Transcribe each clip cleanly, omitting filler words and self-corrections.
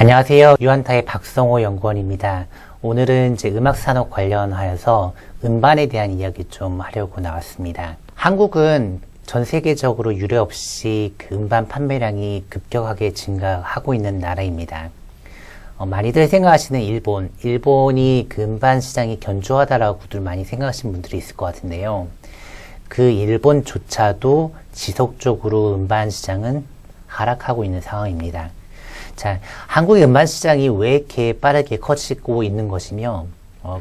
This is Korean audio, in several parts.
안녕하세요. 유한타의 박성호 연구원입니다. 오늘은 이제 음악산업 관련하여서 음반에 대한 이야기 좀 하려고 나왔습니다. 한국은 전 세계적으로 유례 없이 그 음반 판매량이 급격하게 증가하고 있는 나라입니다. 많이들 생각하시는 일본이 그 음반 시장이 견조하다라고들 많이 생각하시는 분들이 있을 것 같은데요. 그 일본조차도 지속적으로 음반 시장은 하락하고 있는 상황입니다. 자, 한국의 음반 시장이 왜 이렇게 빠르게 커지고 있는 것이며,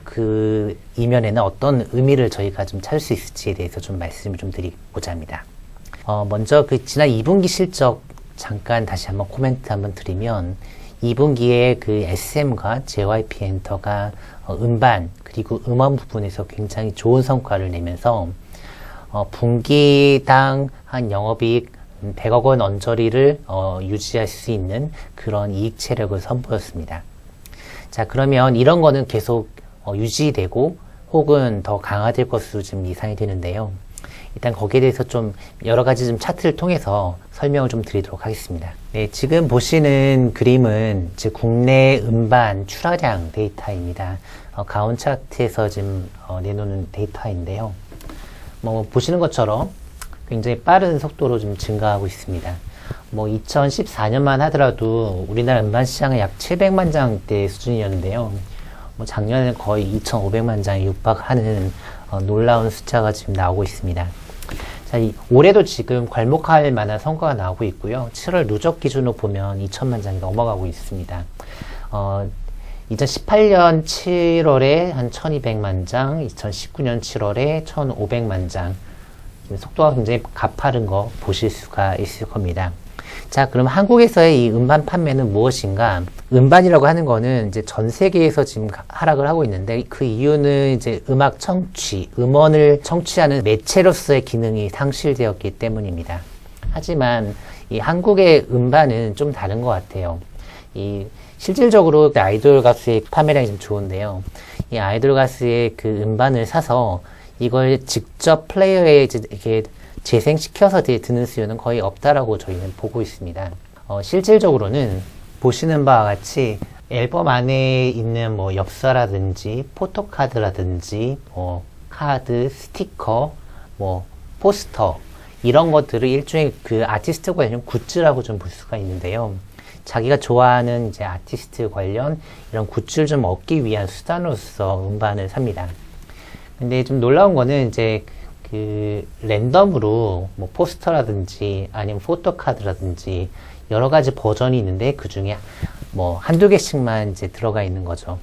그 이면에는 어떤 의미를 저희가 좀 찾을 수 있을지에 대해서 좀 말씀을 좀 드리고자 합니다. 먼저 그 지난 2분기 실적 잠깐 다시 한번 코멘트 한번 드리면, 2분기에 그 SM과 JYP 엔터가 음반 그리고 음원 부분에서 굉장히 좋은 성과를 내면서 분기당 한 영업이익 100억 원 언저리를 유지할 수 있는 그런 이익 체력을 선보였습니다. 자, 그러면 이런 거는 계속 유지되고 혹은 더 강화될 것으로 지금 예상이 되는데요. 일단 거기에 대해서 좀 여러 가지 좀 차트를 통해서 설명을 좀 드리도록 하겠습니다. 네, 지금 보시는 그림은 즉 국내 음반 출하량 데이터입니다. 가온 차트에서 지금 내놓는 데이터인데요. 보시는 것처럼 굉장히 빠른 속도로 좀 증가하고 있습니다. 2014년만 하더라도 우리나라 음반 시장은 약 700만 장대 수준이었는데요. 작년에는 거의 2,500만 장에 육박하는 놀라운 숫자가 지금 나오고 있습니다. 자, 올해도 지금 괄목할 만한 성과가 나오고 있고요. 7월 누적 기준으로 보면 2,000만 장이 넘어가고 있습니다. 2018년 7월에 한 1,200만 장, 2019년 7월에 1,500만 장. 속도가 굉장히 가파른 거 보실 수가 있을 겁니다. 자, 그럼 한국에서의 이 음반 판매는 무엇인가? 음반이라고 하는 거는 이제 전 세계에서 지금 하락을 하고 있는데 그 이유는 이제 음악 청취, 음원을 청취하는 매체로서의 기능이 상실되었기 때문입니다. 하지만 이 한국의 음반은 좀 다른 것 같아요. 실질적으로 아이돌 가수의 판매량이 좀 좋은데요. 이 아이돌 가수의 그 음반을 사서 이걸 직접 플레이어에 이렇게 재생시켜서 듣는 수요는 거의 없다라고 저희는 보고 있습니다. 실질적으로는 보시는 바와 같이 앨범 안에 있는 엽서라든지 포토카드라든지 카드, 스티커, 포스터 이런 것들을 일종의 그 아티스트 관련 굿즈라고 좀 볼 수가 있는데요. 자기가 좋아하는 이제 아티스트 관련 이런 굿즈를 좀 얻기 위한 수단으로서 음반을 삽니다. 근데 좀 놀라운 거는 이제 그 랜덤으로 포스터라든지 아니면 포토카드라든지 여러 가지 버전이 있는데 그 중에 한두 개씩만 이제 들어가 있는 거죠.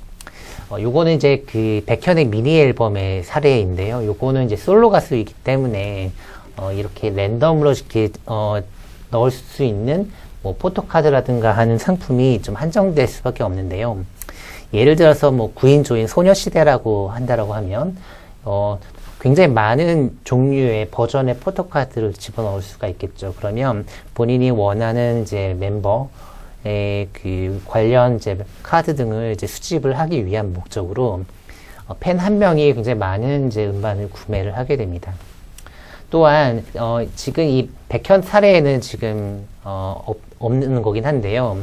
요거는 이제 그 백현의 미니 앨범의 사례인데요. 요거는 이제 솔로 가수이기 때문에 이렇게 랜덤으로 이렇게 넣을 수 있는 포토카드라든가 하는 상품이 좀 한정될 수밖에 없는데요. 예를 들어서 9인조인 소녀시대라고 한다라고 하면 굉장히 많은 종류의 버전의 포토카드를 집어넣을 수가 있겠죠. 그러면 본인이 원하는 이제 멤버의 그 관련 이제 카드 등을 이제 수집을 하기 위한 목적으로 팬 한 명이 굉장히 많은 이제 음반을 구매를 하게 됩니다. 또한 지금 이 백현 사례에는 지금 없는 거긴 한데요.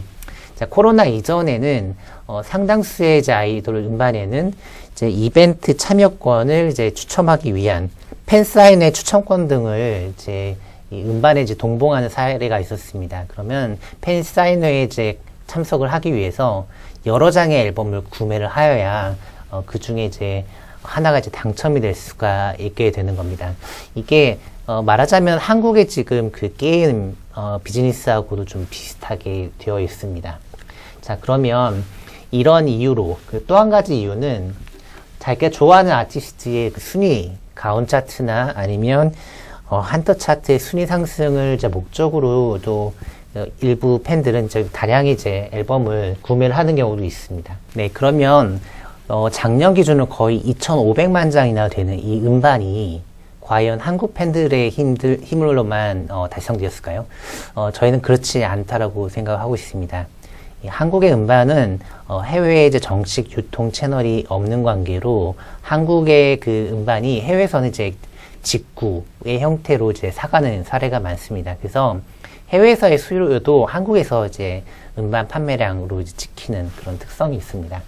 자, 코로나 이전에는 상당수의 이제 아이돌 음반에는 이제 이벤트 참여권을 이제 추첨하기 위한 팬사인회 추첨권 등을 이제 이 음반에 이제 동봉하는 사례가 있었습니다. 그러면 팬사인회에 이제 참석을 하기 위해서 여러 장의 앨범을 구매를 하여야 그 중에 이제 하나가 이제 당첨이 될 수가 있게 되는 겁니다. 이게 말하자면 한국의 지금 그 게임 비즈니스하고도 좀 비슷하게 되어 있습니다. 자, 그러면 이런 이유로 또 한 가지 이유는 자기가 좋아하는 아티스트의 그 순위, 가온 차트나 아니면 한터 차트의 순위 상승을 이제 목적으로 또 일부 팬들은 다량의 이제 앨범을 구매를 하는 경우도 있습니다. 네, 그러면 작년 기준으로 거의 2,500만 장이나 되는 이 음반이 과연 한국 팬들의 힘으로만 달성되었을까요? 저희는 그렇지 않다라고 생각하고 있습니다. 한국의 음반은 해외에 이제 정식 유통 채널이 없는 관계로 한국의 그 음반이 해외에서는 이제 직구의 형태로 이제 사가는 사례가 많습니다. 그래서 해외에서의 수요도 한국에서 이제 음반 판매량으로 이제 찍히는 그런 특성이 있습니다.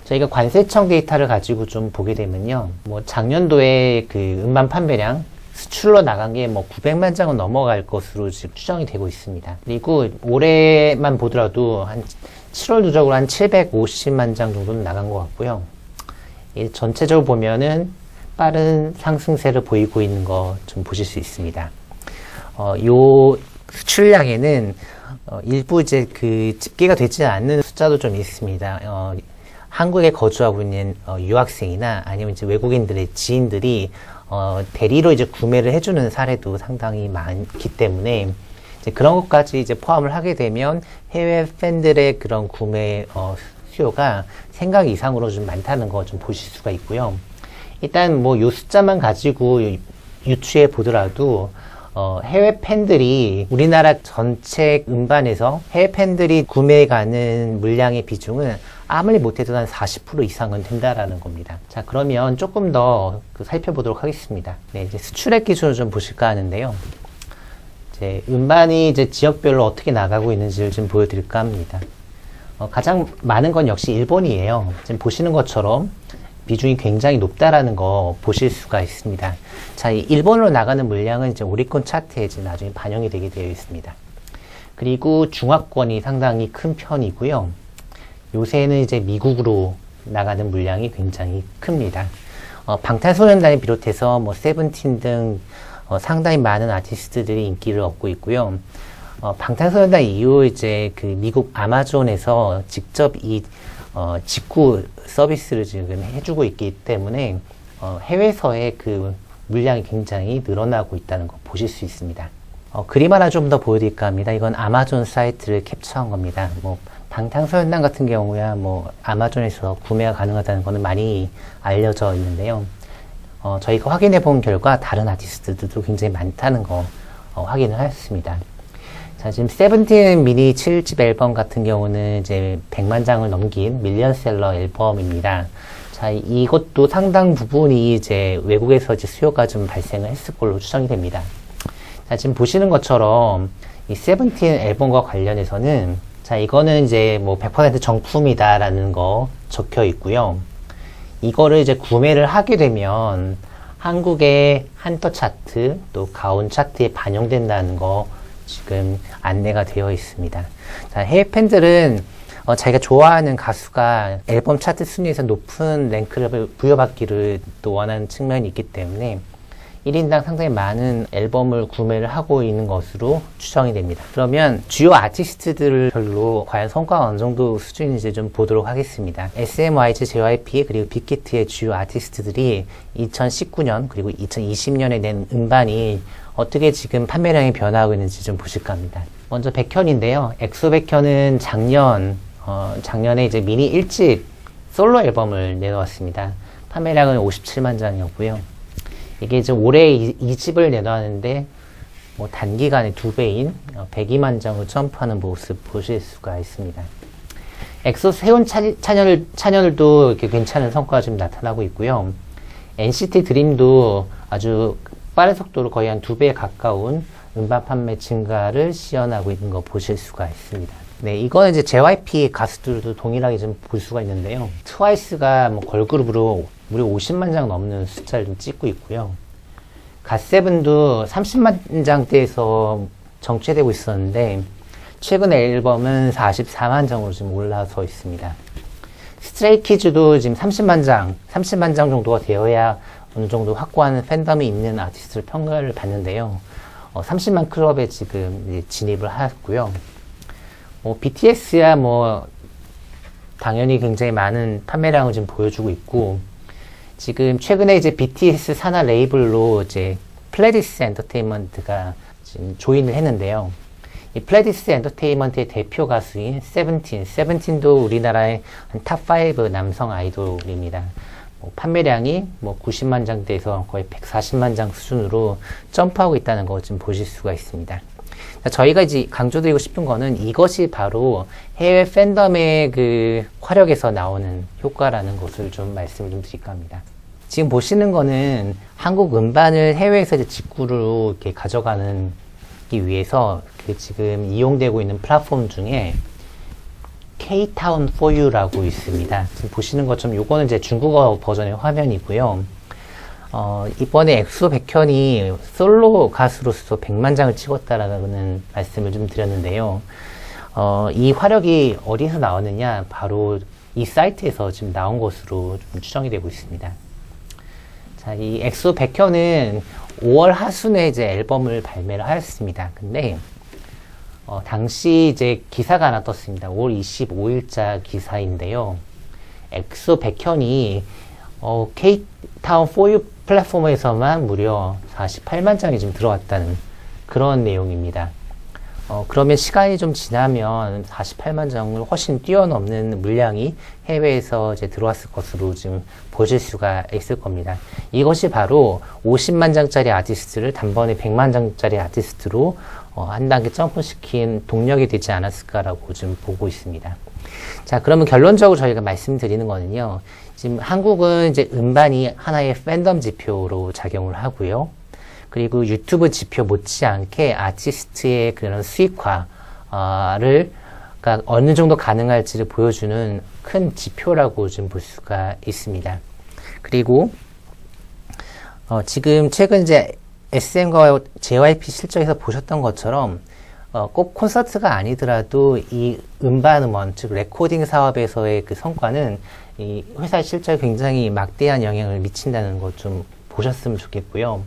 저희가 관세청 데이터를 가지고 좀 보게 되면요. 뭐 작년도에 그 음반 판매량 수출로 나간 게 뭐 900만 장은 넘어갈 것으로 지금 추정이 되고 있습니다. 그리고 올해만 보더라도 한 7월 누적으로 한 750만 장 정도는 나간 것 같고요. 전체적으로 보면은 빠른 상승세를 보이고 있는 거 좀 보실 수 있습니다. 요 수출량에는 일부 이제 그 집계가 되지 않는 숫자도 좀 있습니다. 한국에 거주하고 있는 유학생이나 아니면 이제 외국인들의 지인들이 대리로 이제 구매를 해주는 사례도 상당히 많기 때문에 이제 그런 것까지 이제 포함을 하게 되면 해외 팬들의 그런 구매 수요가 생각 이상으로 좀 많다는 거 좀 보실 수가 있고요. 일단 뭐 요 숫자만 가지고 유추해 보더라도 해외 팬들이 우리나라 전체 음반에서 해외 팬들이 구매해 가는 물량의 비중은 아무리 못해도 한 40% 이상은 된다라는 겁니다. 자, 그러면 조금 더 살펴보도록 하겠습니다. 네, 이제 수출액 기준을 좀 보실까 하는데요. 이제 음반이 이제 지역별로 어떻게 나가고 있는지를 좀 보여드릴까 합니다. 가장 많은 건 역시 일본이에요. 지금 보시는 것처럼 비중이 굉장히 높다라는 거 보실 수가 있습니다. 자, 이 일본으로 나가는 물량은 이제 오리콘 차트에 이제 나중에 반영이 되게 되어 있습니다. 그리고 중화권이 상당히 큰 편이고요. 요새는 이제 미국으로 나가는 물량이 굉장히 큽니다. 방탄소년단을 비롯해서 뭐 세븐틴 등 상당히 많은 아티스트들이 인기를 얻고 있고요. 방탄소년단 이후 이제 그 미국 아마존에서 직접 이 직구 서비스를 지금 해주고 있기 때문에 해외에서의 그 물량이 굉장히 늘어나고 있다는 거 보실 수 있습니다. 그림 하나 좀 더 보여드릴까 합니다. 이건 아마존 사이트를 캡처한 겁니다. 뭐 방탄소년단 같은 경우야 뭐 아마존에서 구매가 가능하다는 거는 많이 알려져 있는데요. 저희가 확인해 본 결과 다른 아티스트들도 굉장히 많다는 거 확인을 했습니다. 자, 지금 세븐틴 미니 7집 앨범 같은 경우는 이제 100만 장을 넘긴 밀리언셀러 앨범입니다. 자, 이것도 상당 부분이 이제 외국에서 이제 수요가 좀 발생을 했을 걸로 추정이 됩니다. 자, 지금 보시는 것처럼 이 세븐틴 앨범과 관련해서는 자, 이거는 이제 뭐 100% 정품이다라는 거 적혀 있고요. 이거를 이제 구매를 하게 되면 한국의 한터 차트 또 가온 차트에 반영된다는 거 지금 안내가 되어 있습니다. 자, 해외 팬들은 자기가 좋아하는 가수가 앨범 차트 순위에서 높은 랭크를 부여받기를 또 원하는 측면이 있기 때문에 1인당 상당히 많은 앨범을 구매를 하고 있는 것으로 추정이 됩니다. 그러면 주요 아티스트들별로 과연 성과가 어느 정도 수준인지 좀 보도록 하겠습니다. SMYG, JYP 그리고 빅히트의 주요 아티스트들이 2019년 그리고 2020년에 낸 음반이 어떻게 지금 판매량이 변화하고 있는지 좀 보실까 합니다. 먼저 백현인데요. 엑소 백현은 작년에 이제 미니 1집 솔로 앨범을 내놓았습니다. 판매량은 57만 장이었고요. 이게 이제 올해 2집을 내놓았는데 뭐 단기간에 2배인 102만 장을 점프하는 모습 보실 수가 있습니다. 엑소 세운 찬열도 이렇게 괜찮은 성과가 좀 나타나고 있고요. NCT 드림도 아주 빠른 속도로 거의 한 2배에 가까운 음반 판매 증가를 시현하고 있는 거 보실 수가 있습니다. 네, 이거는 이제 JYP 가수들도 동일하게 좀 볼 수가 있는데요. 트와이스가 뭐 걸그룹으로 무려 50만 장 넘는 숫자를 좀 찍고 있고요. 갓세븐도 30만 장대에서 정체되고 있었는데 최근 앨범은 44만 장으로 지금 올라서 있습니다. 스트레이키즈도 지금 30만 장 정도가 되어야 어느 정도 확고한 팬덤이 있는 아티스트를 평가를 받는데요. 30만 클럽에 지금 진입을 했고요. BTS야 뭐 당연히 굉장히 많은 판매량을 지금 보여주고 있고 지금 최근에 이제 BTS 산하 레이블로 이제 플레디스 엔터테인먼트가 지금 조인을 했는데요. 이 플레디스 엔터테인먼트의 대표 가수인 세븐틴도 우리나라의 탑5 남성 아이돌입니다. 판매량이 90만 장대에서 거의 140만 장 수준으로 점프하고 있다는 거 좀 보실 수가 있습니다. 저희가 이제 강조드리고 싶은 거는 이것이 바로 해외 팬덤의 그 화력에서 나오는 효과라는 것을 좀 말씀을 좀 드릴까 합니다. 지금 보시는 거는 한국 음반을 해외에서 이제 직구로 이렇게 가져가는 기 위해서 그 지금 이용되고 있는 플랫폼 중에 K-Town for You라고 있습니다. 지금 보시는 것처럼 요거는 이제 중국어 버전의 화면이고요. 이번에 엑소 백현이 솔로 가수로서 100만 장을 찍었다라는 말씀을 좀 드렸는데요. 이 화력이 어디서 나오느냐? 바로 이 사이트에서 지금 나온 것으로 좀 추정이 되고 있습니다. 자, 이 엑소 백현은 5월 하순에 이제 앨범을 발매를 하였습니다. 근데, 당시 이제 기사가 하나 떴습니다. 5월 25일자 기사인데요. 엑소 백현이, K-Town for You 플랫폼에서만 무려 48만 장이 좀 들어왔다는 그런 내용입니다. 그러면 시간이 좀 지나면 48만 장을 훨씬 뛰어넘는 물량이 해외에서 이제 들어왔을 것으로 지금 보실 수가 있을 겁니다. 이것이 바로 50만 장짜리 아티스트를 단번에 100만 장짜리 아티스트로 한 단계 점프시킨 동력이 되지 않았을까라고 지금 보고 있습니다. 자, 그러면 결론적으로 저희가 말씀드리는 거는요. 지금 한국은 이제 음반이 하나의 팬덤 지표로 작용을 하고요. 그리고 유튜브 지표 못지않게 아티스트의 그런 수익화를 그러니까 어느 정도 가능할지를 보여주는 큰 지표라고 좀 볼 수가 있습니다. 그리고 지금 최근 이제 SM과 JYP 실적에서 보셨던 것처럼 꼭 콘서트가 아니더라도 이 음반 음원, 즉 레코딩 사업에서의 그 성과는 이 회사의 실적에 굉장히 막대한 영향을 미친다는 것 좀 보셨으면 좋겠고요.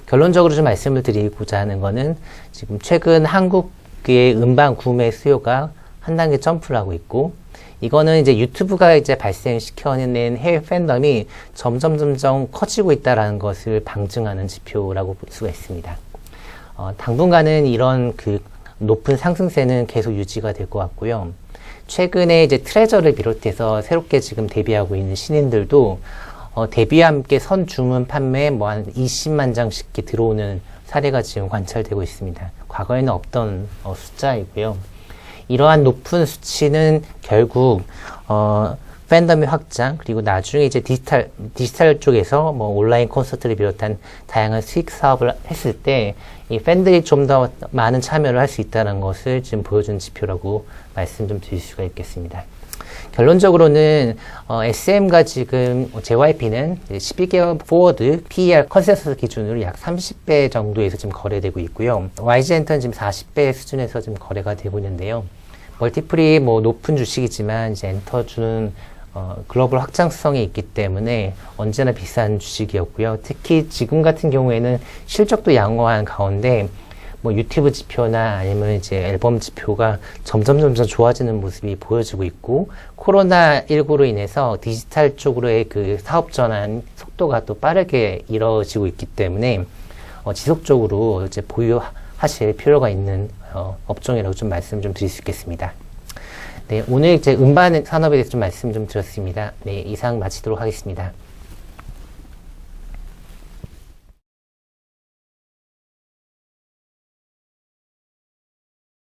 결론적으로 좀 말씀을 드리고자 하는 거는 지금 최근 한국의 음반 구매 수요가 한 단계 점프를 하고 있고 이거는 이제 유튜브가 이제 발생시켜낸 해외 팬덤이 점점 커지고 있다라는 것을 방증하는 지표라고 볼 수가 있습니다. 당분간은 이런 그 높은 상승세는 계속 유지가 될 것 같고요. 최근에 이제 트레저를 비롯해서 새롭게 지금 데뷔하고 있는 신인들도 데뷔와 함께 선 주문 판매 뭐 한 20만 장씩 들어오는 사례가 지금 관찰되고 있습니다. 과거에는 없던 숫자이고요. 이러한 높은 수치는 결국 팬덤의 확장 그리고 나중에 이제 디지털 쪽에서 뭐 온라인 콘서트를 비롯한 다양한 수익 사업을 했을 때 이 팬들이 좀 더 많은 참여를 할 수 있다는 것을 지금 보여준 지표라고 말씀 좀 드릴 수가 있겠습니다. 결론적으로는 SM과 지금 JYP는 12개월 포워드 PER 컨센서스 기준으로 약 30배 정도에서 지금 거래되고 있고요. YG엔터는 지금 40배 수준에서 지금 거래가 되고 있는데요. 멀티플이 뭐 높은 주식이지만 이제 엔터주는 글로벌 확장성이 있기 때문에 언제나 비싼 주식이었고요. 특히 지금 같은 경우에는 실적도 양호한 가운데 뭐 유튜브 지표나 아니면 이제 앨범 지표가 점점 좋아지는 모습이 보여지고 있고 코로나19로 인해서 디지털 쪽으로의 그 사업 전환 속도가 또 빠르게 이루어지고 있기 때문에 지속적으로 이제 보유하실 필요가 있는 업종이라고 좀 말씀 좀 드릴 수 있겠습니다. 네, 오늘 이제 음반 산업에 대해서 좀 말씀 좀 드렸습니다. 네, 이상 마치도록 하겠습니다.